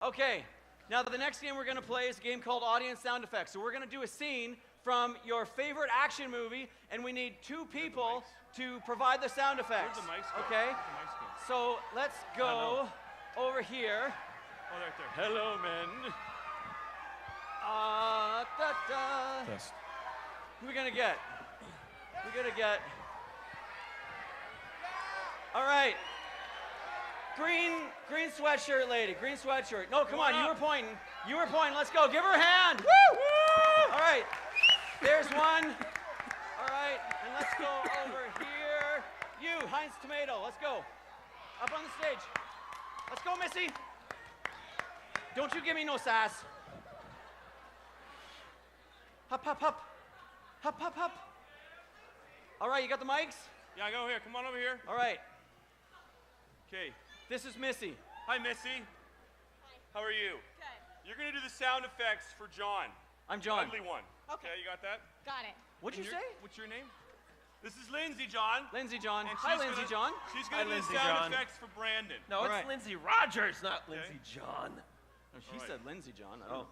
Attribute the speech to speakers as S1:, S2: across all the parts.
S1: Okay, now the next game we're going to play is a game called Audience Sound Effects. So we're going to do a scene from your favorite action movie, and we need two people to provide the sound effects.
S2: Where's the mics go?
S1: Okay?
S2: Where's the mics go?
S1: So let's go over here.
S2: Oh, right there. Hello, men.
S1: Test. Who are we going to get? We're going to get... All right. Green sweatshirt lady. Green sweatshirt. No, come on. You were pointing. You were pointing. Let's go. Give her a hand. Woo! Woo! All right. There's one. All right. And let's go over here. You, Heinz Tomato. Let's go. Up on the stage. Let's go, Missy. Don't you give me no sass. Hop, hop, hop. Hop, hop, hop. All right. You got the mics?
S2: Yeah, go here. Come on over here.
S1: All right.
S2: Okay.
S1: This is Missy.
S2: Hi, Missy.
S3: Hi.
S2: How are you?
S3: Good.
S2: You're going to do the sound effects for John.
S1: I'm John.
S2: Ugly one.
S3: Okay.
S2: You got that?
S3: Got it.
S1: What'd you say?
S2: What's your name? This is Lindsay, John.
S1: Lindsay John.
S2: And
S1: Hi,
S2: she's
S1: Lindsay
S2: gonna-
S1: John.
S2: She's going to do the
S4: Lindsay
S2: sound
S4: John.
S2: effects for Brandon.
S4: No,
S1: All
S4: it's
S1: right.
S4: Lindsay Rogers, not Lindsay John.
S1: Oh, she
S2: All right.
S1: said Lindsay John.
S4: Oh,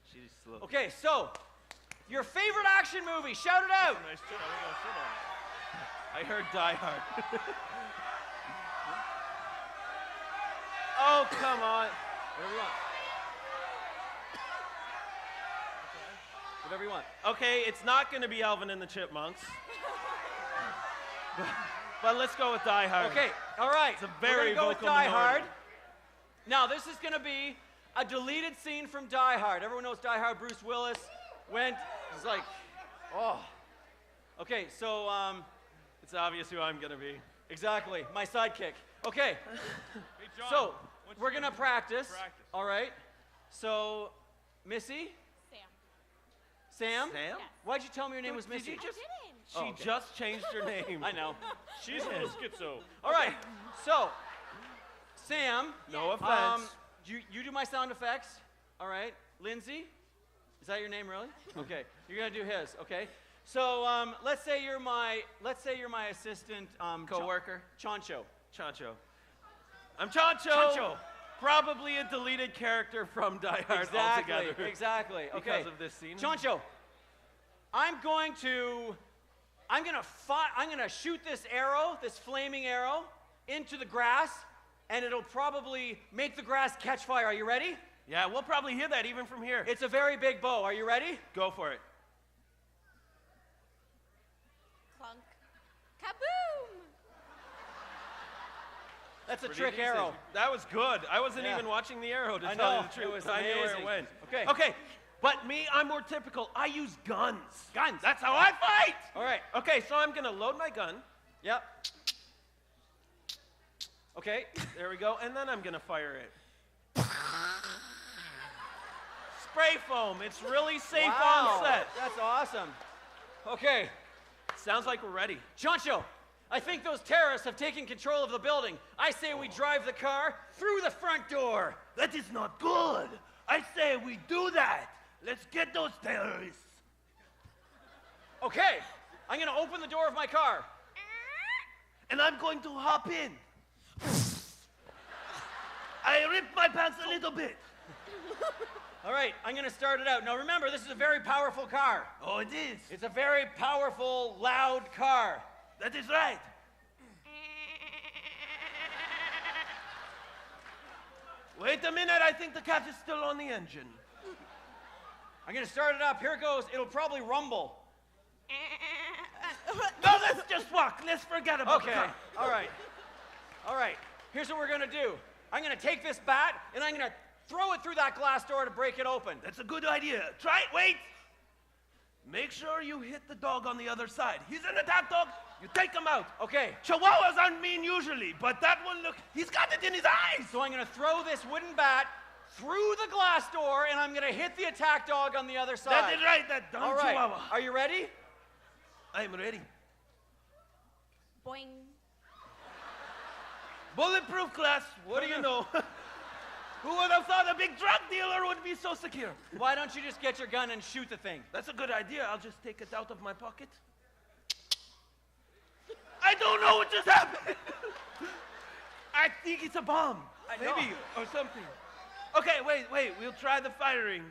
S4: she's slow.
S1: Okay, so your favorite action movie. Shout it out.
S2: Nice shit. I'm going to sit on it.
S4: I heard Die Hard. Oh, come on.
S1: Whatever you want. Whatever you want.
S4: Okay, it's not going to be Alvin and the Chipmunks. but let's go with Die Hard.
S1: Okay, all right.
S4: It's a very
S1: We're gonna go with
S4: vocal
S1: Die
S4: minority.
S1: Hard. Now, this is going to be a deleted scene from Die Hard. Everyone knows Die Hard. Bruce Willis went. He's like, oh. Okay, so
S4: It's obvious who I'm going to be.
S1: exactly my sidekick. Okay.
S2: Hey, John.
S1: So,
S2: what's
S1: we're
S2: your
S1: going to
S2: name?
S1: practice.
S2: Practice.
S1: All right. So, Missy?
S3: Sam.
S1: Sam?
S4: Sam?
S3: Yes.
S1: Why'd you tell me your name was
S4: Did
S1: Missy?
S4: you just-
S3: I didn't.
S4: She
S1: Oh, okay.
S4: just changed her name.
S1: I know.
S2: She's a little schizo.
S1: All right. So, Sam,
S4: No offense.
S1: you do my sound effects. All right. Lindsay, is that your name really? Okay. You're gonna do his. Okay. So let's say you're my assistant
S4: Co-worker.
S1: Chancho.
S4: Chancho. I'm Chancho.
S1: Chancho.
S4: Probably a deleted character from Die Hard
S1: Exactly.
S4: altogether.
S1: Exactly. Okay.
S4: Because of this scene.
S1: Chancho, I'm gonna shoot this arrow, this flaming arrow, into the grass, and it'll probably make the grass catch fire. Are you ready?
S4: Yeah, we'll probably hear that even from here.
S1: It's a very big bow. Are you ready?
S4: Go for it.
S3: Clunk. Kaboom!
S1: That's a
S4: Pretty
S1: trick
S4: decent.
S1: arrow.
S4: That was good. I wasn't
S1: Yeah.
S4: even watching the arrow to
S1: I
S4: tell
S1: know.
S4: you the truth.
S1: It was
S4: I knew where it
S1: amazing.
S4: went.
S1: Okay.
S4: Okay. But me, I'm more typical. I use guns.
S1: Guns.
S4: That's how I fight.
S1: All right.
S4: Okay, so I'm gonna load my gun.
S1: Yep. Okay.
S4: There we go. And then I'm gonna fire it. Spray foam. It's really safe
S1: Wow.
S4: on set.
S1: That's awesome. Okay.
S4: Sounds like we're ready.
S1: Chancho, I think those terrorists have taken control of the building. I say we drive the car through the front door.
S4: That is not good. I say we do that. Let's get those terrorists.
S1: Okay. I'm going to open the door of my car.
S4: And I'm going to hop in. I ripped my pants a little bit.
S1: All right. I'm going to start it out. Now remember, this is a very powerful car.
S4: Oh, it is.
S1: It's a very powerful, loud car.
S4: That is right. Wait a minute, I think the cat is still on the engine.
S1: I'm going to start it up. Here it goes. It'll probably rumble.
S4: No, let's just walk. Let's forget about
S1: Okay.
S4: the car.
S1: All right. All right. Here's what we're going to do. I'm going to take this bat, and I'm going to throw it through that glass door to break it open.
S4: That's a good idea. Try it. Wait. Make sure you hit the dog on the other side. He's an attack dog. You take him out.
S1: Okay.
S4: Chihuahuas aren't mean usually, but that one, look, he's got it in his eyes.
S1: So I'm going to throw this wooden bat through the glass door, and I'm going to hit the attack dog on the other side.
S4: That is right, that dumb
S1: All right.
S4: Chihuahua.
S1: Are you ready?
S4: I'm ready.
S3: Boing.
S4: Bulletproof glass. What do you know? Who would have thought a big drug dealer would be so secure?
S1: Why don't you just get your gun and shoot the thing?
S4: That's a good idea. I'll just take it out of my pocket. I don't know what just happened. I think it's a bomb.
S1: I know.
S4: Maybe, or something. Okay, wait. We'll try the firing.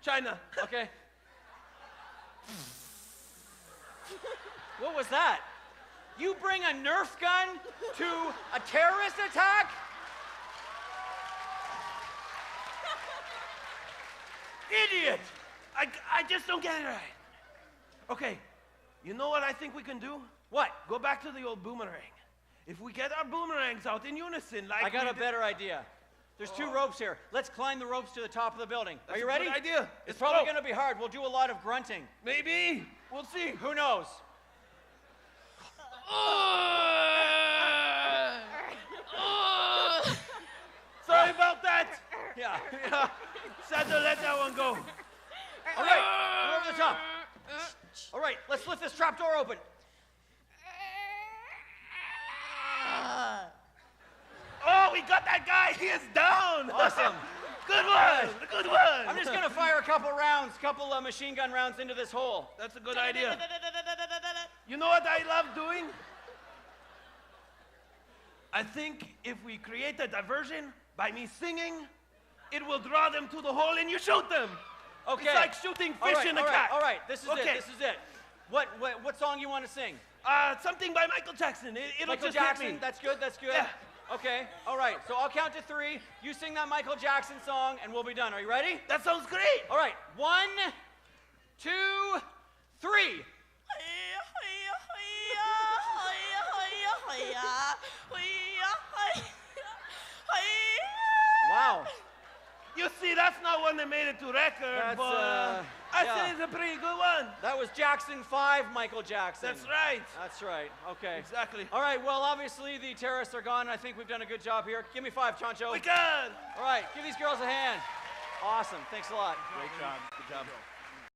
S4: China.
S1: Okay. What was that? You bring a Nerf gun to a terrorist attack?
S4: Idiot! I just don't get it right. Okay, you know what I think we can do?
S1: What?
S4: Go back to the old boomerang. If we get our boomerangs out in unison, like
S1: I got
S4: we
S1: a
S4: did-
S1: better idea. There's 2 ropes here. Let's climb the ropes to the top of the building.
S4: That's
S1: Are you
S4: a
S1: ready?
S4: good idea.
S1: It's
S4: Let's
S1: probably
S4: go.
S1: going to be hard. We'll do a lot of grunting.
S4: Maybe. We'll see.
S1: Who knows?
S4: Sorry about that.
S1: Yeah.
S4: Sad to let that one go.
S1: All right, we're over the top. All right, let's lift this trap door open.
S4: Oh, we got that guy. He is down.
S1: Awesome.
S4: Good one. Good one.
S1: I'm just going to fire a couple rounds, couple machine gun rounds into this hole.
S4: That's a good idea. You know what I love doing? I think if we create a diversion by me singing, it will draw them to the hole and you shoot them.
S1: Okay.
S4: It's like shooting fish in a cat.
S1: All right, this is
S4: Okay.
S1: it. This is it. What song you want to sing?
S4: Something by Michael Jackson. It'll
S1: Michael
S4: just
S1: Jackson.
S4: hit me.
S1: That's good. That's good.
S4: Yeah.
S1: Okay. All right. So I'll count to 3. You sing that Michael Jackson song, and we'll be done. Are you ready?
S4: That sounds great.
S1: All right. 1, 2, 3. Wow.
S4: You see, that's not one that made it to record,
S1: That's,
S4: but I
S1: yeah.
S4: say it's a pretty good one.
S1: That was Jackson 5, Michael Jackson.
S4: That's right.
S1: That's right. Okay.
S4: Exactly.
S1: All right. Well, obviously the terrorists are gone. I think we've done a good job here. Give me 5, Chancho.
S4: We can.
S1: All right. Give these girls a hand. Awesome. Thanks a lot.
S2: Great job. Good job.